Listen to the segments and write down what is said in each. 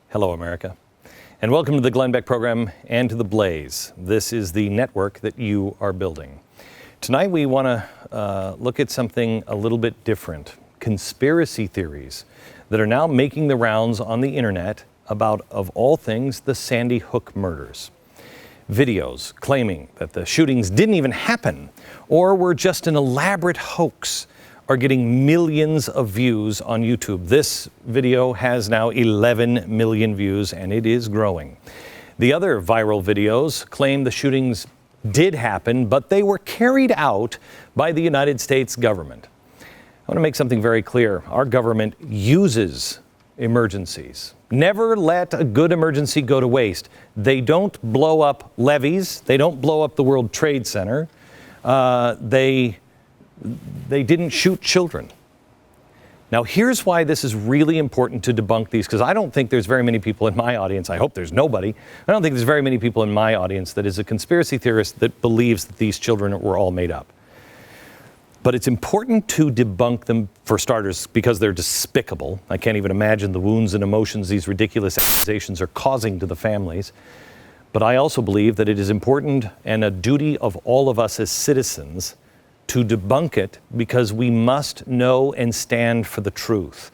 Hello, America, and welcome to the Glenn Beck program and to The Blaze. This is the network that you are building. Tonight we want to look at something a little bit different, conspiracy theories that are now making the rounds on the internet about, of all things, the Sandy Hook murders. Videos claiming that the shootings didn't even happen or were just an elaborate hoax are getting millions of views on YouTube. This video has now 11 million views and it is growing. The other viral videos claim the shootings did happen, but they were carried out by the United States government. I want to make something very clear. Our government uses emergencies. Never let a good emergency go to waste. They don't blow up levees. They don't blow up the World Trade Center. They didn't shoot children. Now, here's why this is really important to debunk these, because I don't think there's very many people in my audience, I hope there's nobody, I don't think there's very many people in my audience that is a conspiracy theorist that believes that these children were all made up. But it's important to debunk them, for starters, because they're despicable. I can't even imagine the wounds and emotions these ridiculous accusations are causing to the families. But I also believe that it is important and a duty of all of us as citizens to debunk it, because we must know and stand for the truth.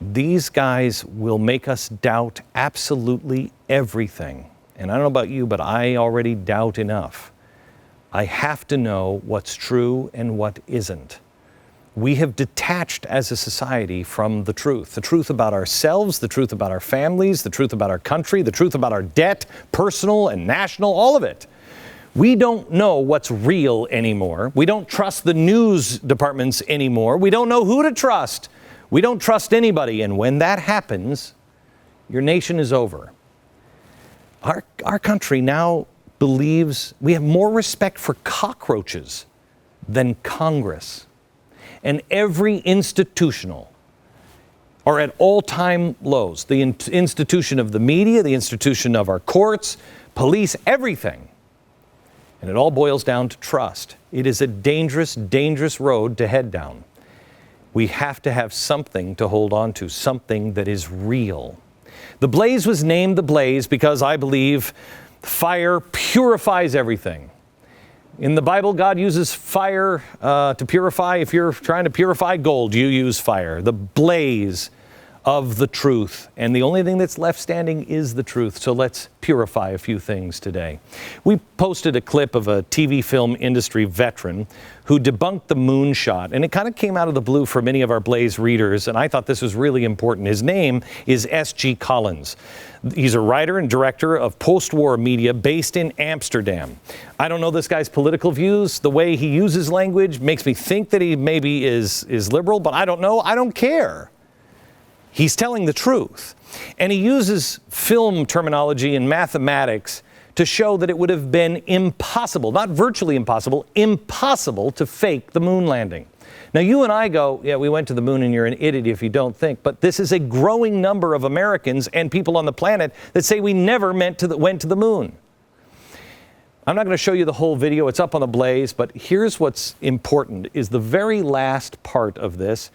These guys will make us doubt absolutely everything. And I don't know about you, but I already doubt enough. I have to know what's true and what isn't. We have detached as a society from the truth about ourselves, the truth about our families, the truth about our country, the truth about our debt, personal and national, all of it. We don't know what's real anymore. We don't trust the news departments anymore. We don't know who to trust. We don't trust anybody. And when that happens, your nation is over. Our country now believes we have more respect for cockroaches than Congress. And every institutional are at all-time lows. The institution of the media, the institution of our courts, police, everything. And it all boils down to trust. It is a dangerous, dangerous road to head down. We have to have something to hold on to, something that is real. The Blaze was named The Blaze because I believe fire purifies everything. In the Bible, God uses fire to purify. If you're trying to purify gold, you use fire. The blaze of the truth. And the only thing that's left standing is the truth. So let's purify a few things today. We posted a clip of a TV film industry veteran who debunked the moonshot. And it kind of came out of the blue for many of our Blaze readers. And I thought this was really important. His name is S.G. Collins. He's a writer and director of post-war media based in Amsterdam. I don't know this guy's political views. The way he uses language makes me think that he maybe is liberal, but I don't know. I don't care. He's telling the truth. And he uses film terminology and mathematics to show that it would have been impossible, not virtually impossible, impossible to fake the moon landing. Now, you and I go, yeah, we went to the moon and you're an idiot if you don't think, but this is a growing number of Americans and people on the planet that say we never went to the moon. I'm not going to show you the whole video. It's up on the Blaze, but here's what's important, is the very last part of this.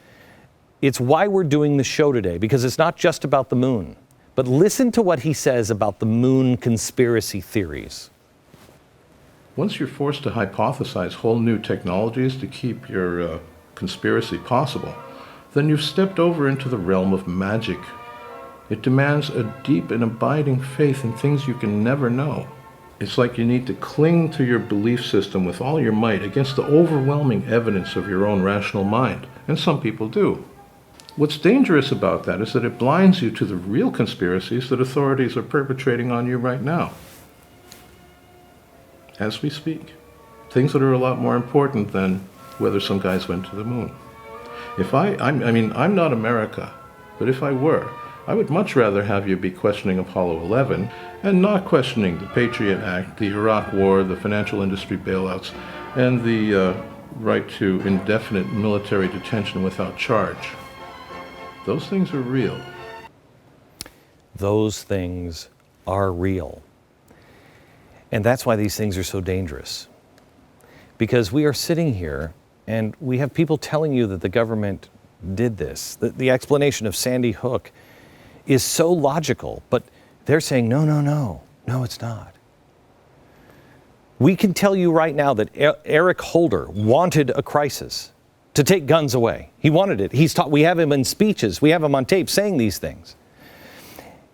It's why we're doing the show today, because it's not just about the moon. But listen to what he says about the moon conspiracy theories. Once you're forced to hypothesize whole new technologies to keep your conspiracy possible, then you've stepped over into the realm of magic. It demands a deep and abiding faith in things you can never know. It's like you need to cling to your belief system with all your might against the overwhelming evidence of your own rational mind, and some people do. What's dangerous about that is that it blinds you to the real conspiracies that authorities are perpetrating on you right now. As we speak. Things that are a lot more important than whether some guys went to the moon. I'm not America, but if I were, I would much rather have you be questioning Apollo 11 and not questioning the Patriot Act, the Iraq War, the financial industry bailouts, and the right to indefinite military detention without charge. Those things are real. Those things are real. And that's why these things are so dangerous. Because we are sitting here and we have people telling you that the government did this. The explanation of Sandy Hook is so logical, but they're saying, no, it's not. We can tell you right now that Eric Holder wanted a crisis to take guns away. He wanted it. We have him in speeches. We have him on tape saying these things.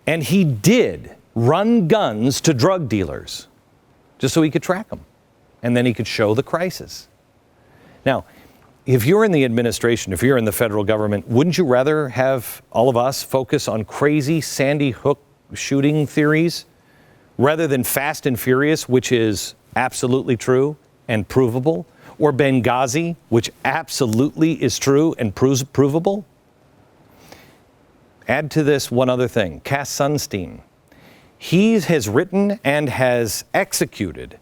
And he did run guns to drug dealers just so he could track them. And then he could show the crisis. Now, if you're in the administration, if you're in the federal government, wouldn't you rather have all of us focus on crazy Sandy Hook shooting theories rather than Fast and Furious, which is absolutely true and provable, or Benghazi, which absolutely is true and provable? Add to this one other thing, Cass Sunstein. He has written and has executed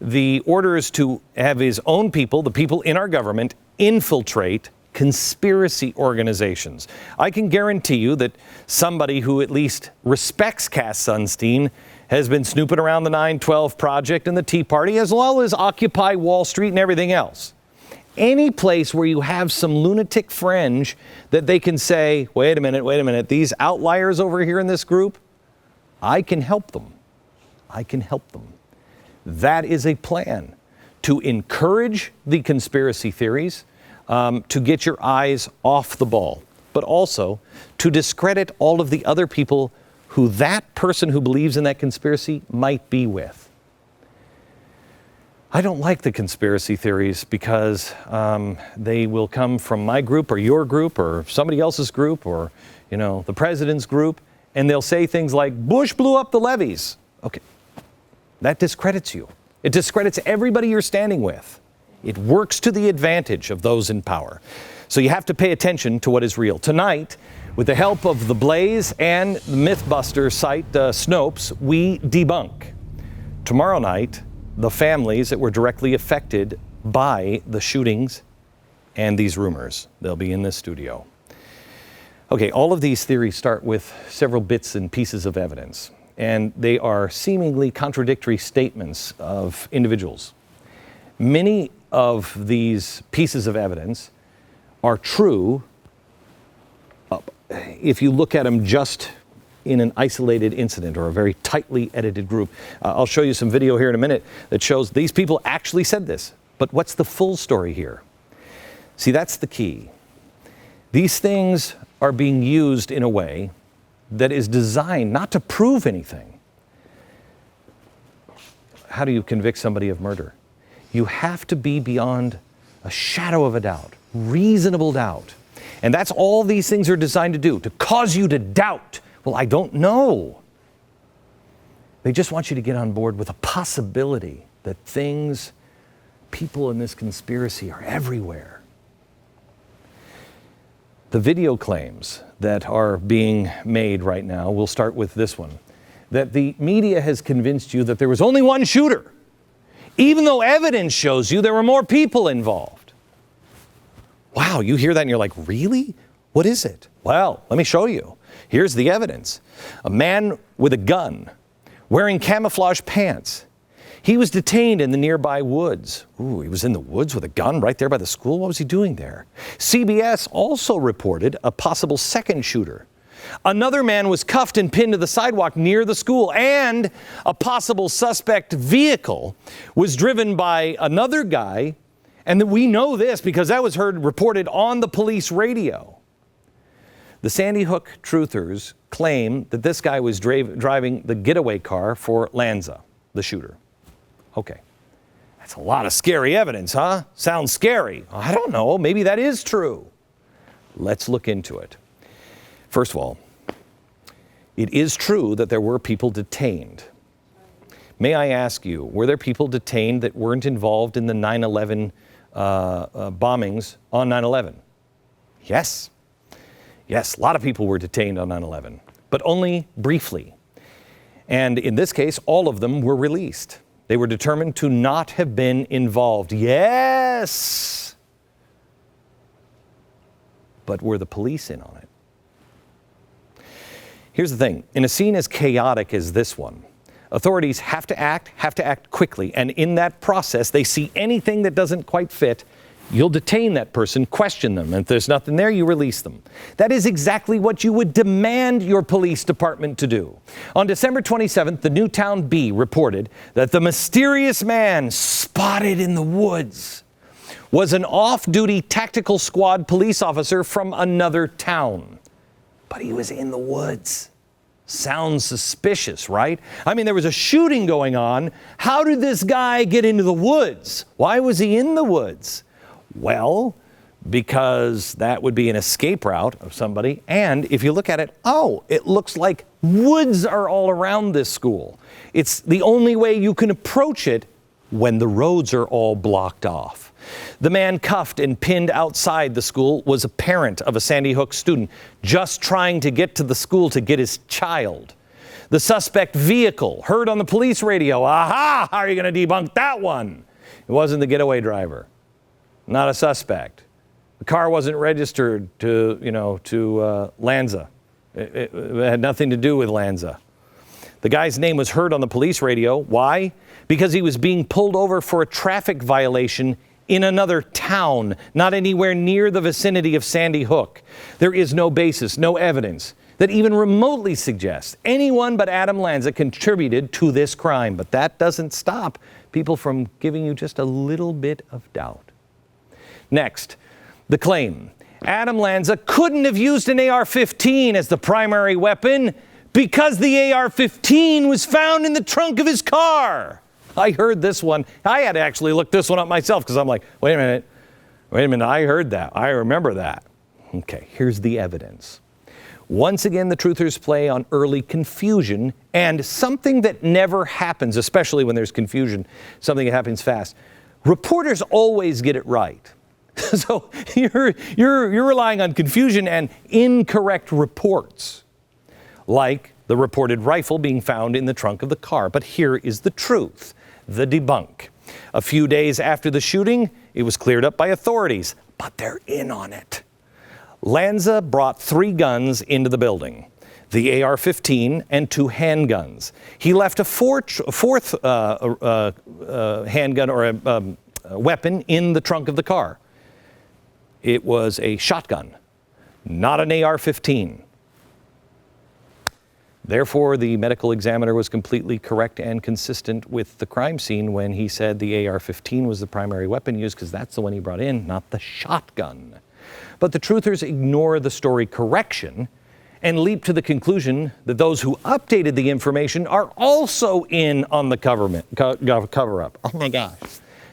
the orders to have his own people, the people in our government, infiltrate conspiracy organizations. I can guarantee you that somebody who at least respects Cass Sunstein has been snooping around the 9/12 Project and the Tea Party, as well as Occupy Wall Street and everything else. Any place where you have some lunatic fringe that they can say, wait a minute, these outliers over here in this group, I can help them. That is a plan to encourage the conspiracy theories, to get your eyes off the ball, but also to discredit all of the other people who that person who believes in that conspiracy might be with. I don't like the conspiracy theories because they will come from my group or your group or somebody else's group or, the president's group, and they'll say things like, Bush blew up the levees. Okay, that discredits you. It discredits everybody you're standing with. It works to the advantage of those in power. So you have to pay attention to what is real. Tonight, with the help of The Blaze and the Mythbuster site Snopes, we debunk. Tomorrow night, the families that were directly affected by the shootings and these rumors. They'll be in this studio. Okay, all of these theories start with several bits and pieces of evidence, and they are seemingly contradictory statements of individuals. Many of these pieces of evidence are true if you look at them just in an isolated incident or a very tightly edited group. I'll show you some video here in a minute that shows these people actually said this. But what's the full story here? See, that's the key. These things are being used in a way that is designed not to prove anything. How do you convict somebody of murder? You have to be beyond a shadow of a doubt, reasonable doubt. And that's all these things are designed to do, to cause you to doubt. Well, I don't know. They just want you to get on board with a possibility that people in this conspiracy are everywhere. The video claims that are being made right now, we'll start with this one, that the media has convinced you that there was only one shooter, even though evidence shows you there were more people involved. Wow, you hear that and you're like, really? What is it? Well, let me show you. Here's the evidence. A man with a gun, wearing camouflage pants. He was detained in the nearby woods. Ooh, he was in the woods with a gun right there by the school? What was he doing there? CBS also reported a possible second shooter. Another man was cuffed and pinned to the sidewalk near the school, and a possible suspect vehicle was driven by another guy, and we know this because that was reported on the police radio. The Sandy Hook truthers claim that this guy was driving the getaway car for Lanza, the shooter. Okay, that's a lot of scary evidence, huh? Sounds scary. I don't know, maybe that is true. Let's look into it. First of all, it is true that there were people detained. May I ask you, were there people detained that weren't involved in the 9/11 bombings on 9/11? Yes. Yes, a lot of people were detained on 9/11, but only briefly. And in this case, all of them were released. They were determined to not have been involved. Yes! But were the police in on it? Here's the thing. In a scene as chaotic as this one, authorities have to act quickly. And in that process, they see anything that doesn't quite fit, You'll detain that person, question them, and if there's nothing there, you release them. That is exactly what you would demand your police department to do. On December 27th, the Newtown Bee reported that the mysterious man spotted in the woods was an off-duty tactical squad police officer from another town. But he was in the woods. Sounds suspicious, right? I mean, there was a shooting going on. How did this guy get into the woods? Why was he in the woods? Well, because that would be an escape route of somebody. And if you look at it, it looks like woods are all around this school. It's the only way you can approach it when the roads are all blocked off. The man cuffed and pinned outside the school was a parent of a Sandy Hook student just trying to get to the school to get his child. The suspect vehicle heard on the police radio. Aha! How are you going to debunk that one? It wasn't the getaway driver. Not a suspect. The car wasn't registered to Lanza. It had nothing to do with Lanza. The guy's name was heard on the police radio. Why? Because he was being pulled over for a traffic violation in another town, not anywhere near the vicinity of Sandy Hook. There is no basis, no evidence that even remotely suggests anyone but Adam Lanza contributed to this crime. But that doesn't stop people from giving you just a little bit of doubt. Next, the claim. Adam Lanza couldn't have used an AR-15 as the primary weapon because the AR-15 was found in the trunk of his car. I heard this one. I had to actually look this one up myself because I'm like, wait a minute, I heard that. I remember that. Okay, here's the evidence. Once again, the truthers play on early confusion and something that never happens, especially when there's confusion, something that happens fast. Reporters always get it right. So you're relying on confusion and incorrect reports, like the reported rifle being found in the trunk of the car. But here is the truth, the debunk. A few days after the shooting, it was cleared up by authorities, but they're in on it. Lanza brought 3 guns into the building, the AR-15 and 2 handguns. He left a fourth handgun or a weapon in the trunk of the car. It was a shotgun, not an AR-15. Therefore, the medical examiner was completely correct and consistent with the crime scene when he said the AR-15 was the primary weapon used because that's the one he brought in, not the shotgun. But the truthers ignore the story correction and leap to the conclusion that those who updated the information are also in on the cover-up. Oh my gosh.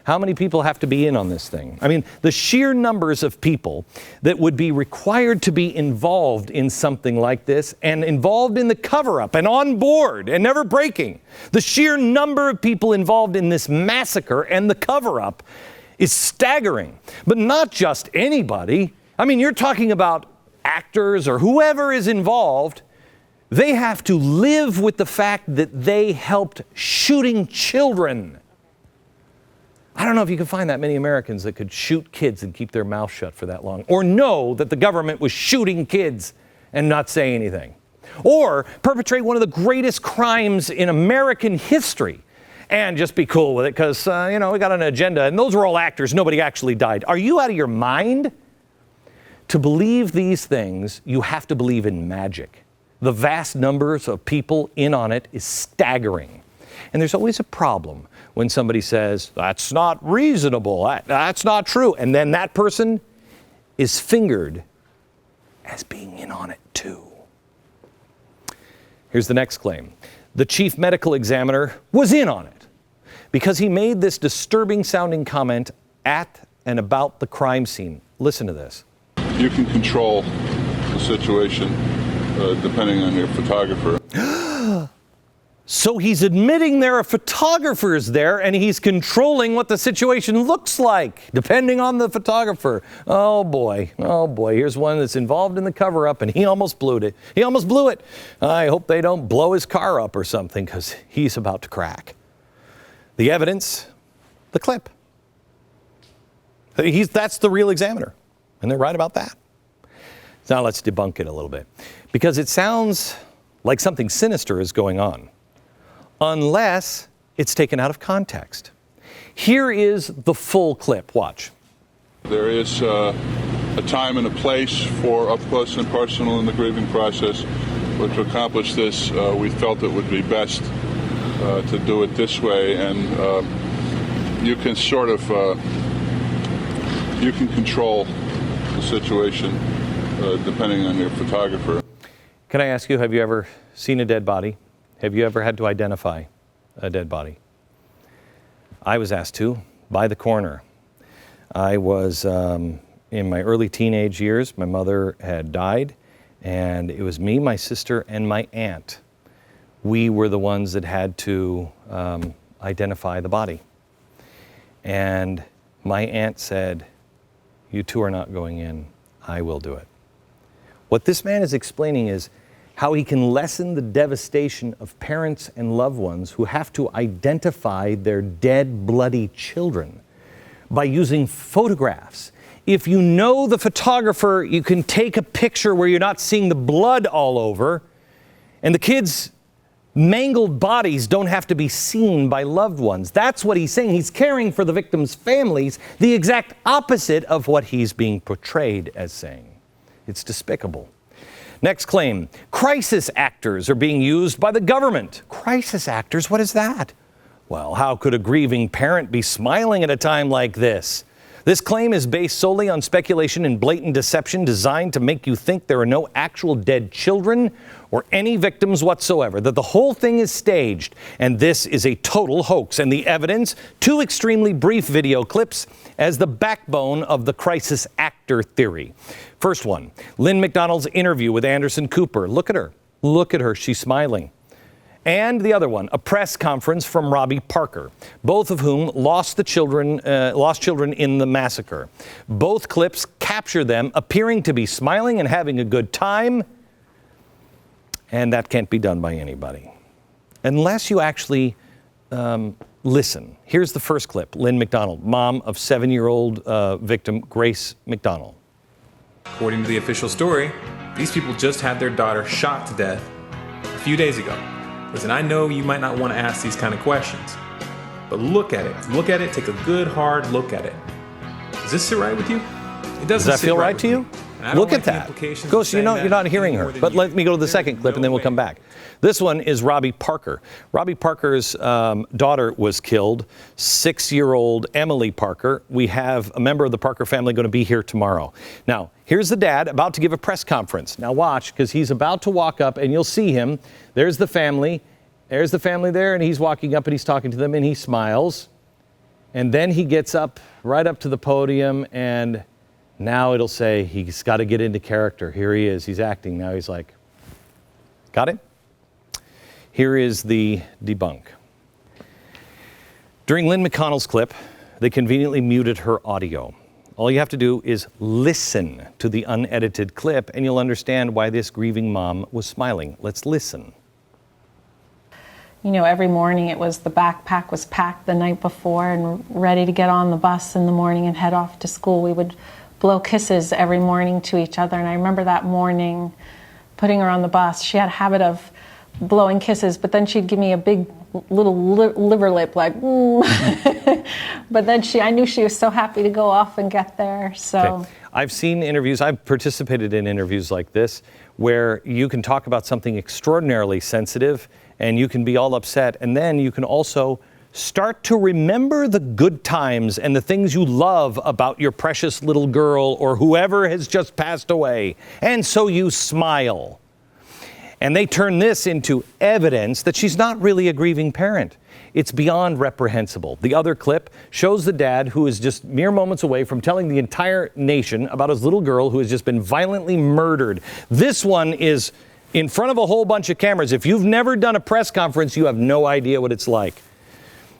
How many people have to be in on this thing? I mean, the sheer numbers of people that would be required to be involved in something like this and involved in the cover-up and on board and never breaking. The sheer number of people involved in this massacre and the cover-up is staggering. But not just anybody. I mean, you're talking about actors or whoever is involved. They have to live with the fact that they helped shooting children. I don't know if you can find that many Americans that could shoot kids and keep their mouth shut for that long, or know that the government was shooting kids and not say anything, or perpetrate one of the greatest crimes in American history and just be cool with it because, we got an agenda, and those were all actors. Nobody actually died. Are you out of your mind? To believe these things, you have to believe in magic. The vast numbers of people in on it is staggering. And there's always a problem when somebody says, that's not reasonable, that's not true. And then that person is fingered as being in on it too. Here's the next claim. The chief medical examiner was in on it because he made this disturbing sounding comment at and about the crime scene. Listen to this. You can control the situation depending on your photographer. So he's admitting there are photographers there, and he's controlling what the situation looks like, depending on the photographer. Oh boy, here's one that's involved in the cover-up, and he almost blew it. I hope they don't blow his car up or something, because he's about to crack. The evidence, the clip. That's the real examiner, and they're right about that. Now let's debunk it a little bit, because it sounds like something sinister is going on, unless it's taken out of context. Here is the full clip. Watch. There is a time and a place for up close and personal in the grieving process. But to accomplish this, we felt it would be best to do it this way, and you can sort of you can control the situation depending on your photographer. Can I ask you, have you ever seen a dead body? Have you ever had to identify a dead body? I was asked to by the coroner. I was in my early teenage years. My mother had died, and it was me, my sister, and my aunt. We were the ones that had to identify the body. And my aunt said, "You two are not going in. I will do it." What this man is explaining is how he can lessen the devastation of parents and loved ones who have to identify their dead, bloody children by using photographs. If you know the photographer, you can take a picture where you're not seeing the blood all over, and the kids' mangled bodies don't have to be seen by loved ones. That's what he's saying. He's caring for the victims' families, the exact opposite of what he's being portrayed as saying. It's despicable. Next claim, crisis actors are being used by the government. Crisis actors, what is that? Well, how could a grieving parent be smiling at a time like this? This claim is based solely on speculation and blatant deception designed to make you think there are no actual dead children or any victims whatsoever, that the whole thing is staged, and this is a total hoax. And the evidence, 2 extremely brief video clips as the backbone of the crisis actor theory. First one, Lynn McDonald's interview with Anderson Cooper. Look at her. Look at her. She's smiling. And the other one, a press conference from Robbie Parker, both of whom lost children in the massacre. Both clips capture them appearing to be smiling and having a good time, and that can't be done by anybody unless you actually listen. Here's the first clip. Lynn McDonald, mom of 7-year-old victim Grace McDonald. According to the official story, these people just had their daughter shot to death a few days ago. Listen, I know you might not want to ask these kind of questions, but look at it. Look at it. Take a good, hard look at it. Does this sit right with you? It doesn't. Does that feel right to you? Look at that. Ghost, you're not hearing her. But let me go to the second clip, and then we'll come back. This one is Robbie Parker. Robbie Parker's daughter was killed, 6-year-old Emily Parker. We have a member of the Parker family going to be here tomorrow. Now, here's the dad about to give a press conference. Now watch, because he's about to walk up, and you'll see him. There's the family. There's the family there, and he's walking up, and he's talking to them, and he smiles. And then he gets up, right up to the podium, and now it'll say he's got to get into character. Here he is. He's acting. Now he's like, got it? Here is the debunk. During Lynn McConnell's clip, they conveniently muted her audio. All you have to do is listen to the unedited clip, and you'll understand why this grieving mom was smiling. Let's listen. You know, every morning the backpack was packed the night before and ready to get on the bus in the morning and head off to school. We would blow kisses every morning to each other. And I remember that morning putting her on the bus. She had a habit of blowing kisses, but then she'd give me a big little liver lip like, But then I knew she was so happy to go off and get there. So okay. I've seen interviews, I've participated in interviews like this, where you can talk about something extraordinarily sensitive and you can be all upset, and then you can also start to remember the good times and the things you love about your precious little girl or whoever has just passed away. And so you smile. And they turn this into evidence that she's not really a grieving parent. It's beyond reprehensible. The other clip shows the dad who is just mere moments away from telling the entire nation about his little girl who has just been violently murdered. This one is in front of a whole bunch of cameras. If you've never done a press conference, you have no idea what it's like.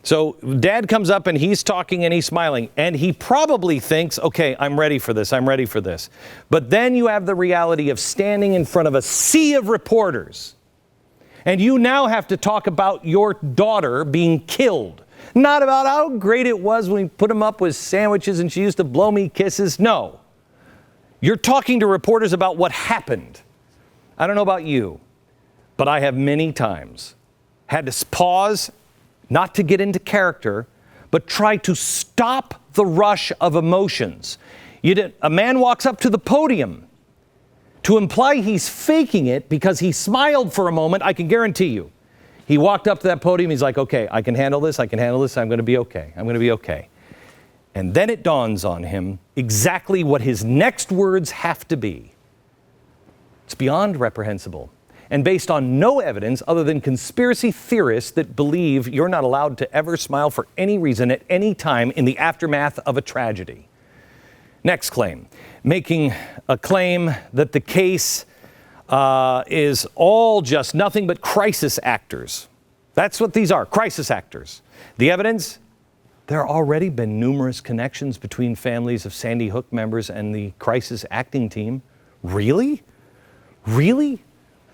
So dad comes up and he's talking and he's smiling, and he probably thinks, okay, I'm ready for this. I'm ready for this. But then you have the reality of standing in front of a sea of reporters, and you now have to talk about your daughter being killed. Not about how great it was when we put them up with sandwiches and she used to blow me kisses. No. You're talking to reporters about what happened. I don't know about you, but I have many times had to pause, not to get into character, but try to stop the rush of emotions. A man walks up to the podium to imply he's faking it because he smiled for a moment. I can guarantee you. He walked up to that podium. He's like, okay, I can handle this. I'm going to be okay. And then it dawns on him exactly what his next words have to be. It's beyond reprehensible. And based on no evidence other than conspiracy theorists that believe you're not allowed to ever smile for any reason at any time in the aftermath of a tragedy. Next claim, making a claim that the case is all just nothing but crisis actors. That's what these are, crisis actors. The evidence? There have already been numerous connections between families of Sandy Hook members and the crisis acting team. Really? Really?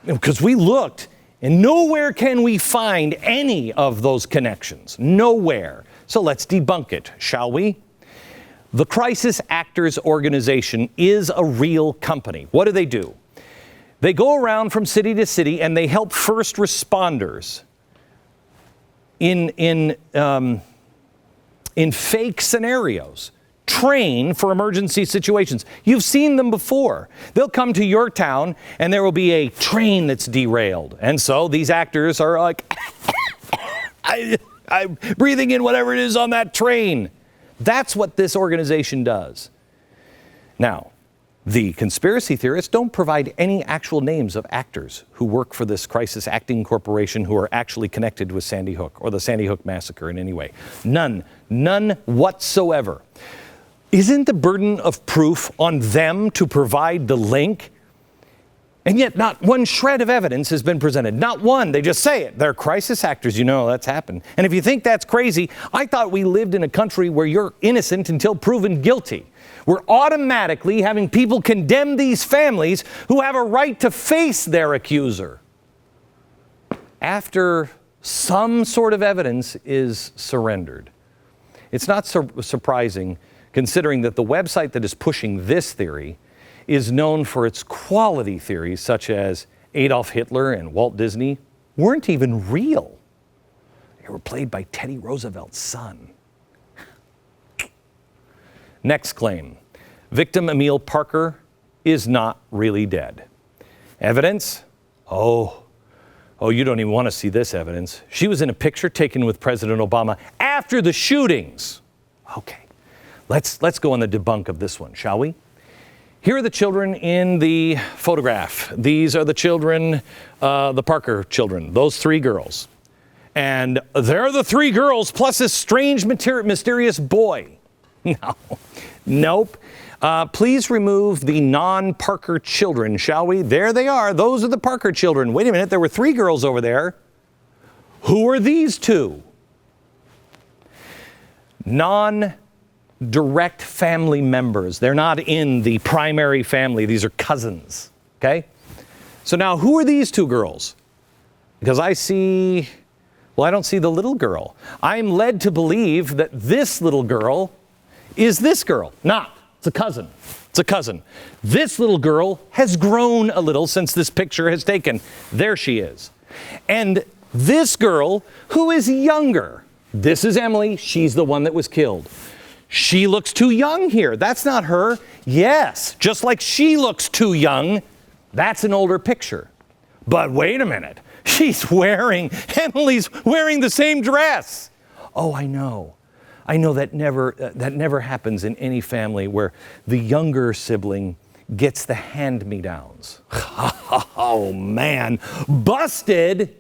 Because we looked, and nowhere can we find any of those connections. Nowhere. So let's debunk it, shall we? The Crisis Actors Organization is a real company. What do? They go around from city to city and they help first responders in fake scenarios, train for emergency situations. You've seen them before. They'll come to your town and there will be a train that's derailed. And so these actors are like, I'm breathing in whatever it is on that train. That's what this organization does. Now, the conspiracy theorists don't provide any actual names of actors who work for this crisis acting corporation who are actually connected with Sandy Hook or the Sandy Hook massacre in any way. None whatsoever. Isn't the burden of proof on them to provide the link? And yet not one shred of evidence has been presented. Not one. They just say it. They're crisis actors. You know that's happened. And if you think that's crazy, I thought we lived in a country where you're innocent until proven guilty. We're automatically having people condemn these families who have a right to face their accuser after some sort of evidence is surrendered. It's not surprising, considering that the website that is pushing this theory is known for its quality theories, such as Adolf Hitler and Walt Disney weren't even real. They were played by Teddy Roosevelt's son. Next claim. Victim Emil Parker is not really dead. Evidence? Oh, you don't even want to see this evidence. She was in a picture taken with President Obama after the shootings. Okay, let's go on the debunk of this one, shall we? Here are the children in the photograph. These are the children, the Parker children, those three girls. And they're the three girls plus this strange, mysterious boy. No, nope. Please remove the non-Parker children, shall we? There they are. Those are the Parker children. Wait a minute, there were three girls over there. Who are these two? Non-direct family members. They're not in the primary family. These are cousins, okay? So now who are these two girls? Because I don't see the little girl. I'm led to believe that this little girl is this girl. Not. It's a cousin. It's a cousin. This little girl has grown a little since this picture has taken. There she is. And this girl, who is younger, this is Emily. She's the one that was killed. She looks too young here. That's not her. Yes, just like she looks too young. That's an older picture. But wait a minute. Emily's wearing the same dress. Oh, I know that never happens in any family where the younger sibling gets the hand-me-downs. Oh man, busted.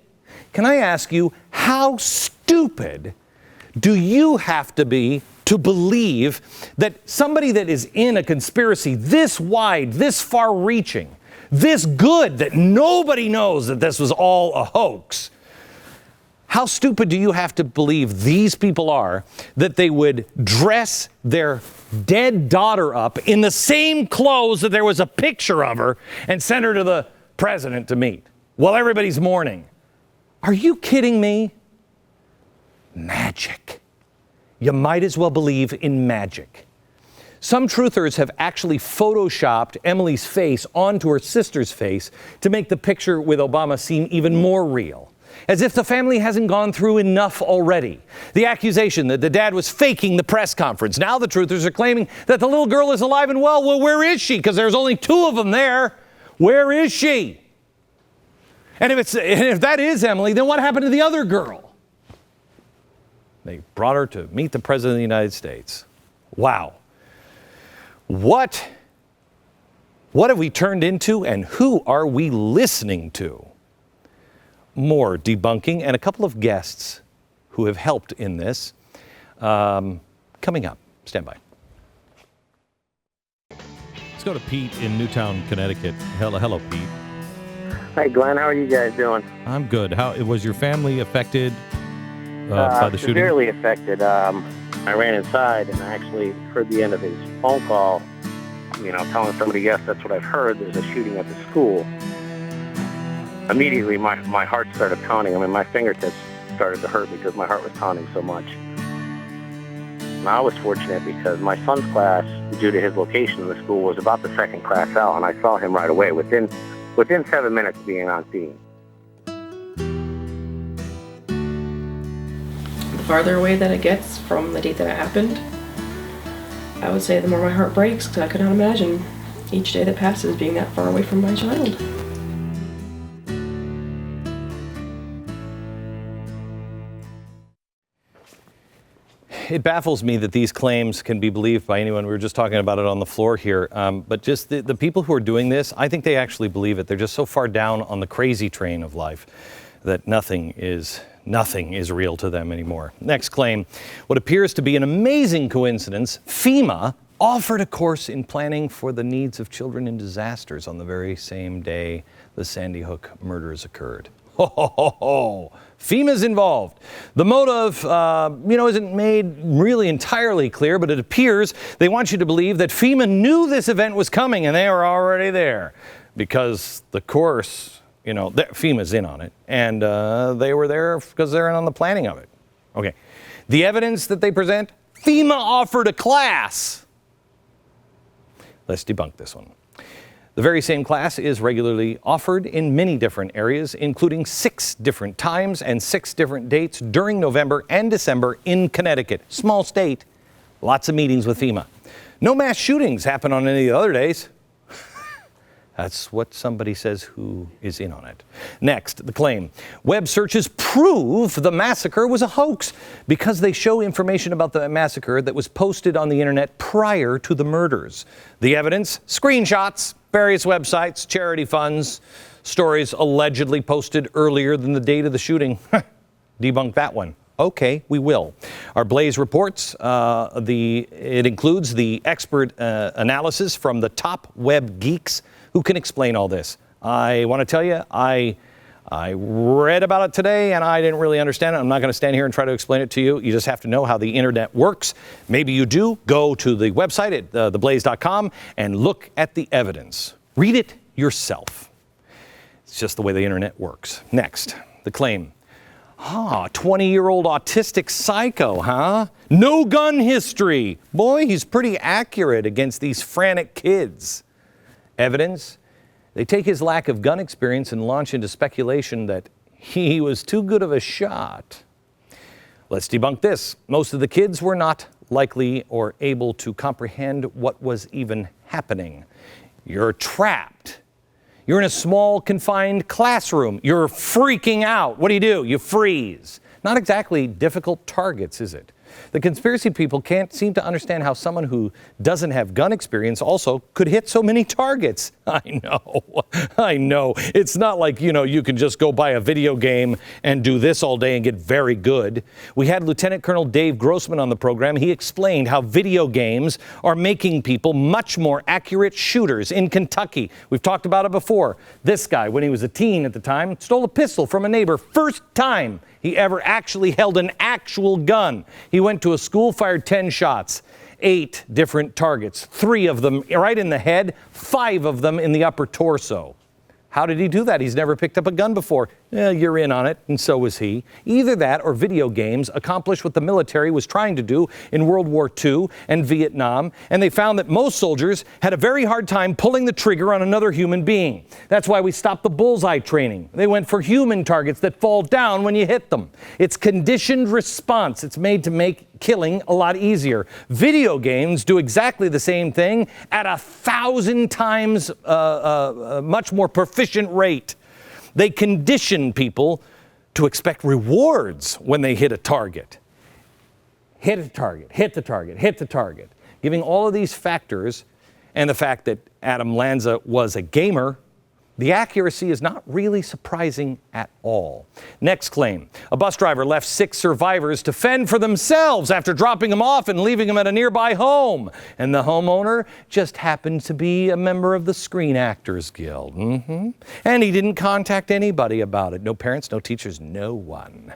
Can I ask you, how stupid do you have to be to believe that somebody that is in a conspiracy this wide, this far-reaching, this good that nobody knows that this was all a hoax? How stupid do you have to believe these people are that they would dress their dead daughter up in the same clothes that there was a picture of her and send her to the president to meet while everybody's mourning? Are you kidding me? Magic. You might as well believe in magic. Some truthers have actually photoshopped Emily's face onto her sister's face to make the picture with Obama seem even more real. as if the family hasn't gone through enough already. The accusation that the dad was faking the press conference. Now the truthers are claiming that the little girl is alive and well. Well, where is she? Because there's only 2 of them there. Where is she? And if that is Emily, then what happened to the other girl? They brought her to meet the President of the United States. Wow. What have we turned into, and who are we listening to? More debunking and a couple of guests who have helped in this coming up. Stand by. Let's go to Pete in Newtown, Connecticut. Hello, Pete. Hi, Glenn. How are you guys doing? I'm good. How was your family affected by the shooting? Severely affected. I ran inside and I actually heard the end of his phone call, telling somebody, yes, that's what I've heard. There's a shooting at the school. Immediately, my heart started pounding. My fingertips started to hurt because my heart was pounding so much. And I was fortunate because my son's class, due to his location in the school, was about the second class out, and I saw him right away within 7 minutes of being on scene. The farther away that it gets from the date that it happened, I would say the more my heart breaks, because I could not imagine each day that passes being that far away from my child. It baffles me that these claims can be believed by anyone. We were just talking about it on the floor here. But just the people who are doing this, I think they actually believe it. They're just so far down on the crazy train of life that nothing is real to them anymore. Next claim, what appears to be an amazing coincidence, FEMA offered a course in planning for the needs of children in disasters on the very same day the Sandy Hook murders occurred. Ho, ho, ho, ho. FEMA's involved. The motive, isn't made really entirely clear, but it appears they want you to believe that FEMA knew this event was coming and they were already there because the course, FEMA's in on it, and they were there because they're in on the planning of it. Okay. The evidence that they present, FEMA offered a class. Let's debunk this one. The very same class is regularly offered in many different areas, including 6 different times and 6 different dates during November and December in Connecticut. Small state, lots of meetings with FEMA. No mass shootings happen on any of the other days. That's what somebody says who is in on it. Next, the claim. Web searches prove the massacre was a hoax because they show information about the massacre that was posted on the internet prior to the murders. The evidence, screenshots, various websites, charity funds, stories allegedly posted earlier than the date of the shooting. Debunk that one. Okay, we will. Our Blaze reports, it includes the expert analysis from the top web geeks who can explain all this. I want to tell you, I read about it today and I didn't really understand it. I'm not going to stand here and try to explain it to you. You just have to know how the internet works. Maybe you do. Go to the website at theblaze.com and look at the evidence. Read it yourself. It's just the way the internet works. Next, the claim. 20-year-old autistic psycho, huh? No gun history. Boy, he's pretty accurate against these frantic kids. Evidence, they take his lack of gun experience and launch into speculation that he was too good of a shot. Let's debunk this. Most of the kids were not likely or able to comprehend what was even happening. You're trapped. You're in a small, confined classroom. You're freaking out. What do? You freeze. Not exactly difficult targets, is it? The conspiracy people can't seem to understand how someone who doesn't have gun experience also could hit so many targets. I know. It's not like, you can just go buy a video game and do this all day and get very good. We had Lieutenant Colonel Dave Grossman on the program. He explained how video games are making people much more accurate shooters in Kentucky. We've talked about it before. This guy, when he was a teen at the time, stole a pistol from a neighbor. First time he ever actually held an actual gun. He went to a school, fired 10 shots, 8 different targets, 3 of them right in the head, 5 of them in the upper torso. How did he do that? He's never picked up a gun before. Yeah, you're in on it, and so was he. Either that or video games accomplished what the military was trying to do in World War II and Vietnam, and they found that most soldiers had a very hard time pulling the trigger on another human being. That's why we stopped the bullseye training. They went for human targets that fall down when you hit them. It's conditioned response. It's made to make killing a lot easier. Video games do exactly the same thing at 1,000 times much more proficient rate. They condition people to expect rewards when they hit a target. Hit a target, hit the target, hit the target. Giving all of these factors and the fact that Adam Lanza was a gamer, the accuracy is not really surprising at all. Next claim. A bus driver left 6 survivors to fend for themselves after dropping them off and leaving them at a nearby home. And the homeowner just happened to be a member of the Screen Actors Guild. And he didn't contact anybody about it. No parents, no teachers, no one.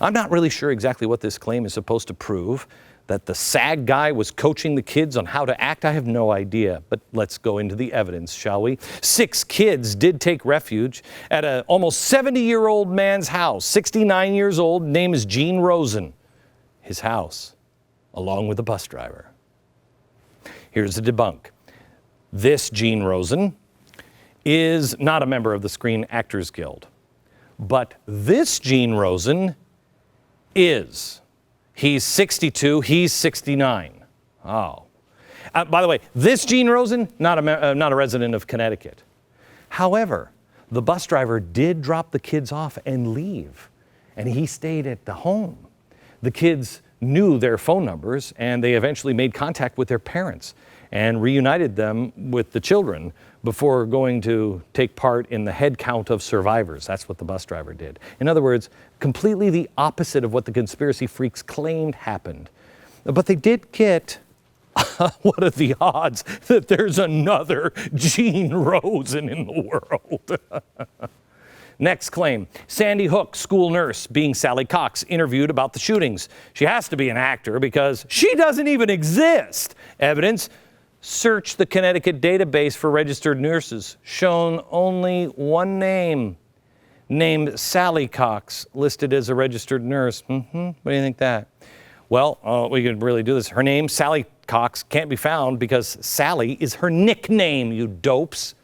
I'm not really sure exactly what this claim is supposed to prove. That the SAG guy was coaching the kids on how to act, I have no idea. But let's go into the evidence, shall we? 6 kids did take refuge at an almost 70-year-old man's house, 69 years old, name is Gene Rosen. His house, along with the bus driver. Here's the debunk. This Gene Rosen is not a member of the Screen Actors Guild. But this Gene Rosen is. He's 62, he's 69. Oh. By the way, this Gene Rosen, not a resident of Connecticut. However, the bus driver did drop the kids off and leave, and he stayed at the home. The kids knew their phone numbers, and they eventually made contact with their parents and reunited them with the children before going to take part in the head count of survivors. That's what the bus driver did. In other words, completely the opposite of what the conspiracy freaks claimed happened. But they did get, what are the odds that there's another Gene Rosen in the world? Next claim, Sandy Hook school nurse being Sally Cox interviewed about the shootings. She has to be an actor because she doesn't even exist. Evidence, search the Connecticut database for registered nurses. Shown only one name, named Sally Cox, listed as a registered nurse. What do you think that? Well, we could really do this. Her name, Sally Cox, can't be found because Sally is her nickname, you dopes.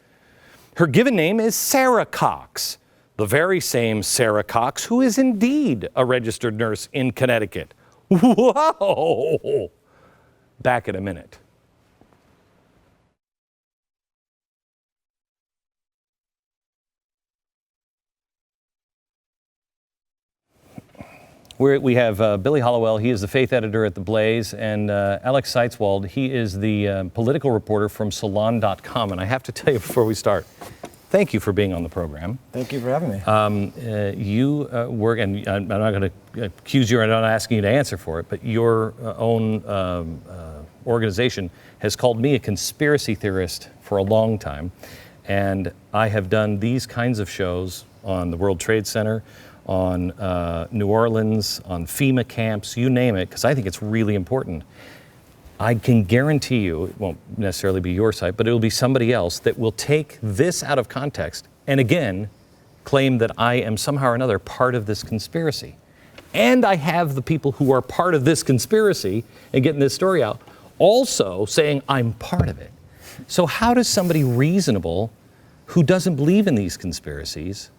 Her given name is Sarah Cox, the very same Sarah Cox who is indeed a registered nurse in Connecticut. Whoa! Back in a minute. We have Billy Hollowell, he is the faith editor at The Blaze, and Alex Seitzwald, he is the political reporter from Salon.com. And I have to tell you before we start, thank you for being on the program. Thank you for having me. You work, and I'm not going to accuse you, I'm not asking you to answer for it, but your own organization has called me a conspiracy theorist for a long time. And I have done these kinds of shows on the World Trade Center, on New Orleans, on FEMA camps, you name it, because I think it's really important. I can guarantee you, it won't necessarily be your site, but it'll be somebody else that will take this out of context and again claim that I am somehow or another part of this conspiracy. And I have the people who are part of this conspiracy and getting this story out also saying I'm part of it. So how does somebody reasonable who doesn't believe in these conspiracies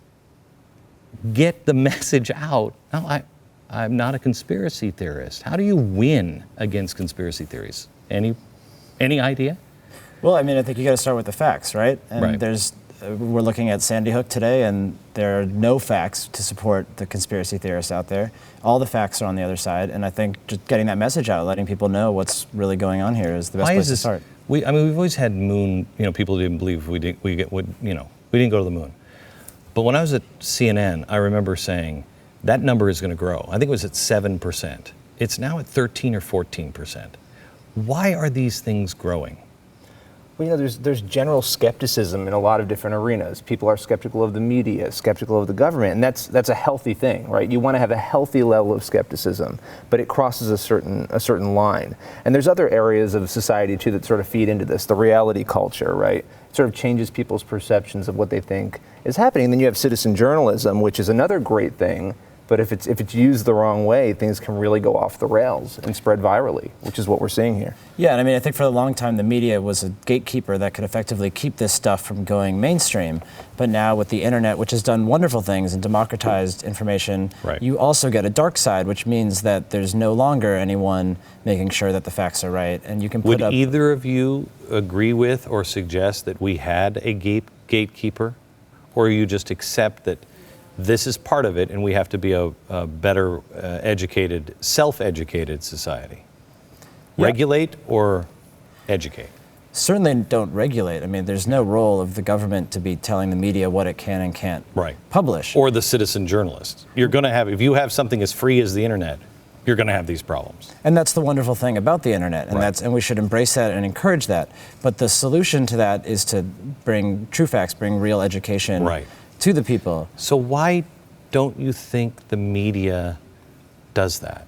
get the message out? No, I'm not a conspiracy theorist. How do you win against conspiracy theories? Any idea? Well, I mean, I think you got to start with the facts, right? And right. We're looking at Sandy Hook today, and there are no facts to support the conspiracy theorists out there. All the facts are on the other side, and I think just getting that message out, letting people know what's really going on here is the best place to start. We've always had moon. people didn't believe we didn't go to the moon. But when I was at CNN, I remember saying that number is going to grow. I think it was at 7%. It's now at 13 or 14%. Why are these things growing? Well, there's general skepticism in a lot of different arenas. People are skeptical of the media, skeptical of the government, and that's a healthy thing, right? You want to have a healthy level of skepticism, but it crosses a certain line. And there's other areas of society too that sort of feed into this. The reality culture, right? It sort of changes people's perceptions of what they think is happening. Then you have citizen journalism, which is another great thing. But if it's used the wrong way, things can really go off the rails and spread virally, which is what we're seeing here. Yeah, and I mean, I think for a long time the media was a gatekeeper that could effectively keep this stuff from going mainstream. But now with the internet, which has done wonderful things and democratized information, you also get a dark side, which means that there's no longer anyone making sure that the facts are right, and you can put Would either of you agree with or suggest that we had a gatekeeper, or you just accept that this is part of it, and we have to be a better educated, self-educated society? Regulate or educate? Certainly don't regulate. I mean, there's no role of the government to be telling the media what it can and can't publish. Or the citizen journalist. You're going to have, if you have something as free as the internet, you're going to have these problems. And that's the wonderful thing about the internet, and and we should embrace that and encourage that. But the solution to that is to bring true facts, bring real education to the people. So why don't you think the media does that?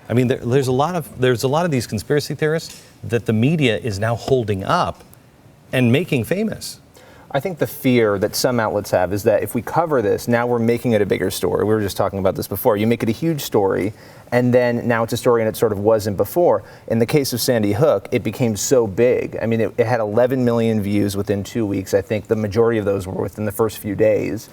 I mean, there's a lot of these conspiracy theorists that the media is now holding up and making famous. I think the fear that some outlets have is that if we cover this, now we're making it a bigger story. We were just talking about this before. You make it a huge story, and then now it's a story and it sort of wasn't before. In the case of Sandy Hook, it became so big. I mean, it had 11 million views within 2 weeks. I think the majority of those were within the first few days.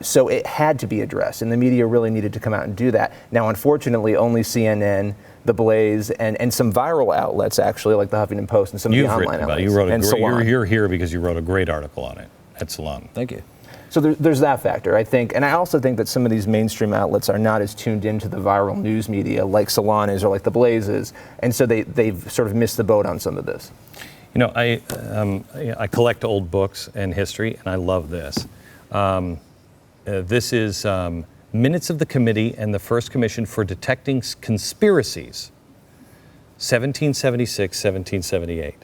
So it had to be addressed, and the media really needed to come out and do that. Now, unfortunately, only CNN, The Blaze, and some viral outlets, actually, like the Huffington Post and some of the online outlets. You're here because you wrote a great article on it at Salon. Thank you. So there's that factor, I think. And I also think that some of these mainstream outlets are not as tuned into the viral news media like Salon is or like The Blaze is. And so they've sort of missed the boat on some of this. You know, I collect old books and history, and I love this. This is Minutes of the Committee and the First Commission for Detecting Conspiracies, 1776, 1778.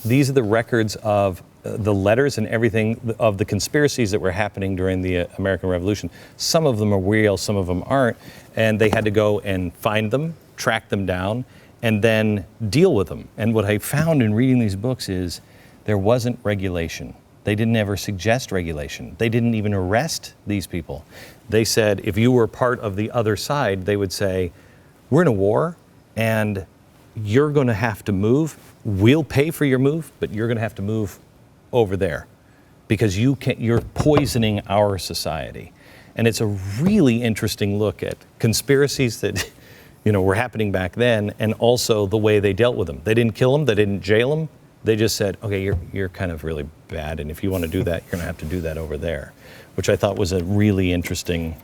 These are the records of the letters and everything of the conspiracies that were happening during the American Revolution. Some of them are real, some of them aren't, and they had to go and find them, track them down, and then deal with them. And what I found in reading these books is there wasn't regulation. They didn't ever suggest regulation. They didn't even arrest these people. They said if you were part of the other side, they would say, we're in a war and you're going to have to move. We'll pay for your move, but you're going to have to move over there because you're poisoning our society. And it's a really interesting look at conspiracies that were happening back then, and also the way they dealt with them. They didn't kill them, they didn't jail them. They just said, okay, you're kind of really bad, and if you want to do that, you're going to have to do that over there, which I thought was a really interesting.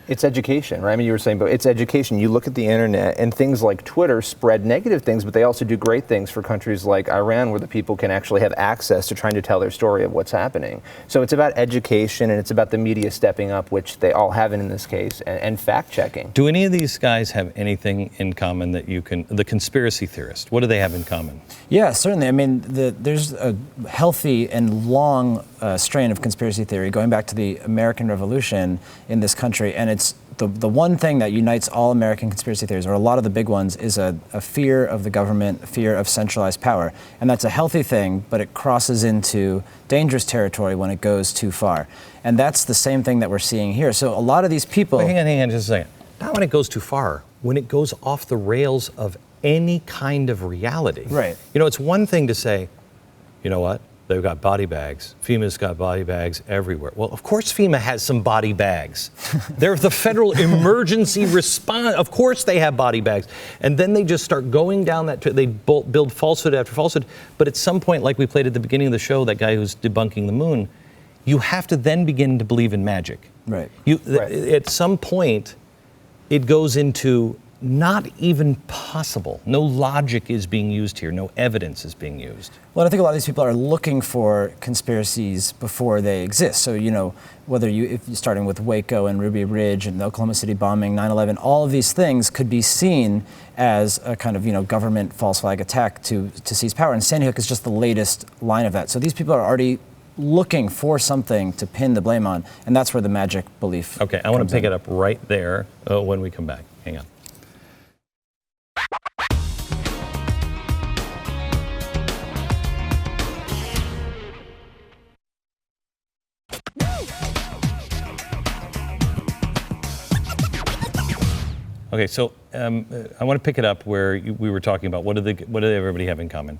It's education, right? I mean, you were saying, but it's education. You look at the internet, and things like Twitter spread negative things, but they also do great things for countries like Iran, where the people can actually have access to trying to tell their story of what's happening. So it's about education, and it's about the media stepping up, which they all have in this case, and fact-checking. Do any of these guys have anything in common that the conspiracy theorists, what do they have in common? Yeah, certainly. I mean, there's a healthy and long strain of conspiracy theory going back to the American Revolution in this country, and it's the one thing that unites all American conspiracy theories, or a lot of the big ones, is a fear of the government, a fear of centralized power. And that's a healthy thing, but it crosses into dangerous territory when it goes too far. And that's the same thing that we're seeing here. So a lot of these people... Wait, hang on just a second. Not when it goes too far, when it goes off the rails of any kind of reality. Right. It's one thing to say, you know what? They've got body bags. FEMA's got body bags everywhere. Well, of course FEMA has some body bags. They're the Federal Emergency Response. Of course they have body bags. And then they just start going down that, they build falsehood after falsehood. But at some point, like we played at the beginning of the show, that guy who's debunking the moon, you have to then begin to believe in magic. Right. At some point, it goes into not even possible. No logic is being used here. No evidence is being used. Well, I think a lot of these people are looking for conspiracies before they exist. So, whether if you're starting with Waco and Ruby Ridge and the Oklahoma City bombing, 9/11, all of these things could be seen as a kind of, government false flag attack to seize power. And Sandy Hook is just the latest line of that. So these people are already looking for something to pin the blame on, and that's where the magic belief Okay, I want to pick it up right there when we come back. Hang on. Okay, so I want to pick it up where we were talking about what do everybody have in common,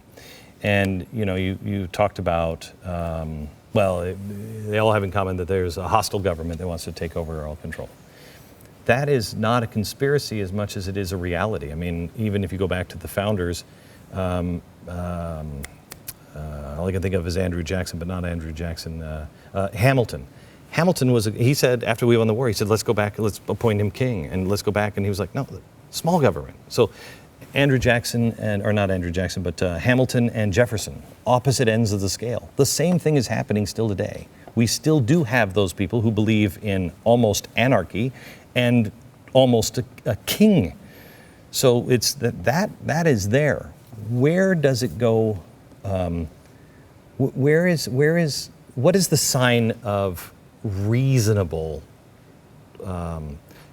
and you talked about they all have in common that there's a hostile government that wants to take over all control. That is not a conspiracy as much as it is a reality. I mean, even if you go back to the founders, all I can think of is Andrew Jackson, but not Andrew Jackson, Hamilton. Hamilton he said, after we won the war, he said, let's go back, let's appoint him king, and let's go back, and he was like, no, small government. So Andrew Jackson, or not Andrew Jackson, but Hamilton and Jefferson, opposite ends of the scale. The same thing is happening still today. We still do have those people who believe in almost anarchy and almost a king. So it's that is there. Where does it go? What is the sign of reasonable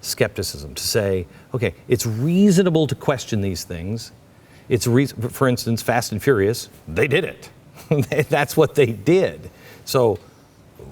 skepticism to say, okay, it's reasonable to question these things. For instance, Fast and Furious, they did it. That's what they did. So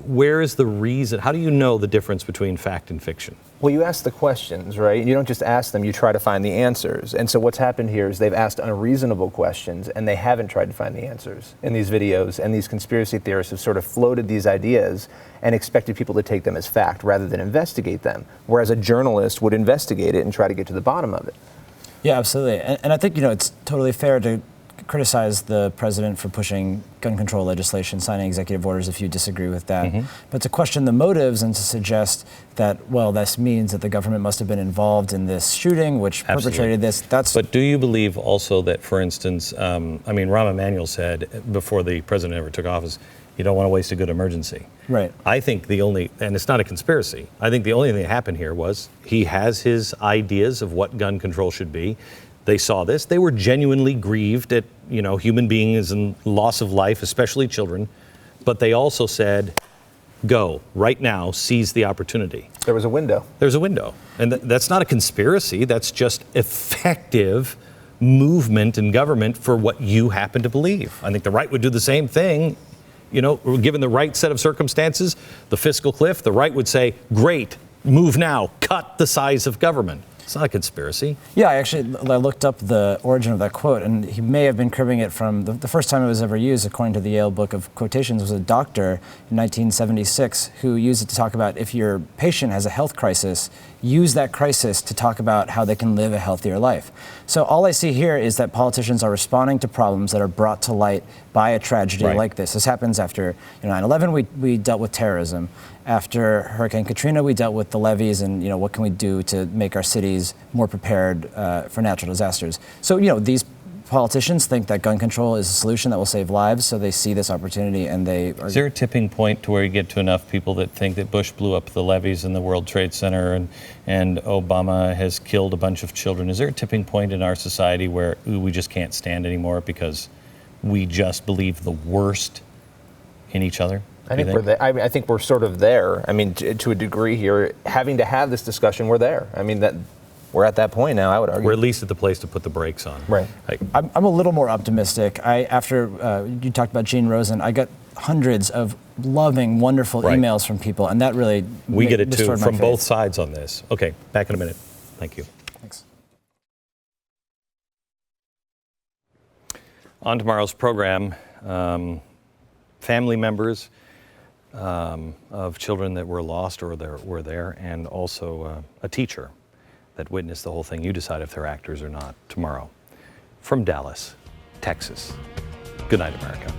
where is the reason? How do you know the difference between fact and fiction? Well, you ask the questions, right? You don't just ask them, you try to find the answers. And so what's happened here is they've asked unreasonable questions and they haven't tried to find the answers in these videos. And these conspiracy theorists have sort of floated these ideas and expected people to take them as fact rather than investigate them. Whereas a journalist would investigate it and try to get to the bottom of it. Yeah, absolutely. And I think, it's totally fair to criticize the president for pushing gun control legislation, signing executive orders if you disagree with that. Mm-hmm. But to question the motives and to suggest that, well, this means that the government must have been involved in this shooting, which perpetrated this, that's... But do you believe also that, for instance, Rahm Emanuel said before the president ever took office, you don't want to waste a good emergency. Right. I think and it's not a conspiracy, I think the only thing that happened here was he has his ideas of what gun control should be. They saw this. They were genuinely grieved at, human beings and loss of life, especially children. But they also said, go, right now, seize the opportunity. There was a window. There's a window. And that's not a conspiracy. That's just effective movement in government for what you happen to believe. I think the right would do the same thing. Given the right set of circumstances, the fiscal cliff, the right would say, great, move now, cut the size of government. It's not a conspiracy. Yeah, I looked up the origin of that quote, and he may have been cribbing it from the first time it was ever used, according to the Yale Book of Quotations, was a doctor in 1976 who used it to talk about if your patient has a health crisis, use that crisis to talk about how they can live a healthier life. So all I see here is that politicians are responding to problems that are brought to light by a tragedy like this. This happens after 9/11, we dealt with terrorism. After Hurricane Katrina, we dealt with the levees and what can we do to make our cities more prepared for natural disasters. So these politicians think that gun control is a solution that will save lives, so they see this opportunity and they are... Is there a tipping point to where you get to enough people that think that Bush blew up the levees in the World Trade Center and Obama has killed a bunch of children? Is there a tipping point in our society where we just can't stand anymore because we just believe the worst in each other? I think we're there. I think we're sort of there. To a degree here, having to have this discussion, we're there. We're at that point now, I would argue. We're at least at the place to put the brakes on. Right. I'm a little more optimistic. After you talked about Gene Rosen, I got hundreds of loving, wonderful emails from people, and that really we get it too from faith. Both sides on this. Okay, back in a minute. Thank you. Thanks. On tomorrow's program, family members of children that were lost or were there, and also a teacher that witnessed the whole thing. You decide if they're actors or not tomorrow. From Dallas, Texas. Good night, America.